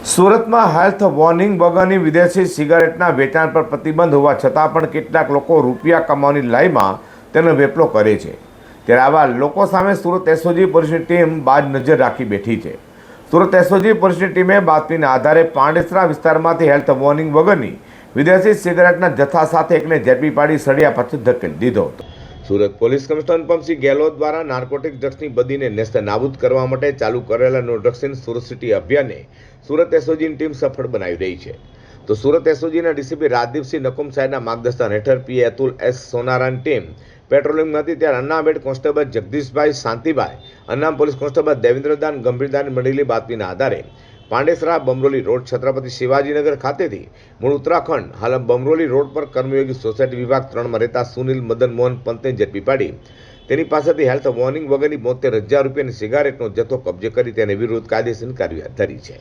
સુરતમાં health warning વગરની વિદેશી સિગારેટના વેચાણ પર પ્રતિબંધ હોવા છતાં પણ કેટલાક લોકો રૂપિયા કમાવાની લાઈમાં તેનો વેપલો કરે છે। ત્યારે આવા લોકો સામે સુરત એસઓજી પોલીસની ટીમ બાજ નજર રાખી બેઠી છે। સુરત એસઓજી પોલીસની ટીમે બાતમીના આધારે પાંડેસરા વિસ્તારમાંથી હેલ્થ વોર્નિંગ વગરની વિદેશી સિગારેટના જથ્થા સાથે એકને ઝડપી પાડી સળિયા પાછળ ધકેલી દીધો હતો। સુરત પોલીસ કમિશનર અનુપમસિંહ ગેહલોત દ્વારા નાર્કોટિક ડ્રગ્સની બદીને નેસ્ત નાબૂદ કરવા માટે ચાલુ કરેલા no drugs in Surat city અભિયાનને સુરત એસઓજીની ટીમ સફળ બનાવી રહી છે। તો સુરત એસઓજીના ડીસીપી રાજદીપસિંહ નકુમ સાહેબના માર્ગદર્શન હેઠળ પીએ અતુલ એસ સોનારાની ટીમ પેટ્રોલિંગમાં હતી ત્યારે અન્નામ હેડ કોન્સ્ટેબલ જગદીશભાઈ શાંતિભાઈ, અન્નામ પોલીસ કોન્સ્ટેબલ દેવેન્દ્રદાન ગંભીરદાન મળેલી બાતમીના આધારે પાંડેસરા બમરોલી રોડ છત્રપતિ શિવાજીનગર ખાતેથી મૂળ ઉત્તરાખંડ હાલ બમરોલી રોડ પર કર્મયોગી સોસાયટી વિભાગ 3માં રહેતા સુનિલ મદન મોહન પંતને ઝડપી પાડી તેની પાસેથી હેલ્થ વોર્નિંગ વગરની 72,000 રૂપિયાની સિગારેટનો જથ્થો કબજે કરી તેની વિરુદ્ધ કાયદેસરની કાર્યવાહી હાથ ધરી છે।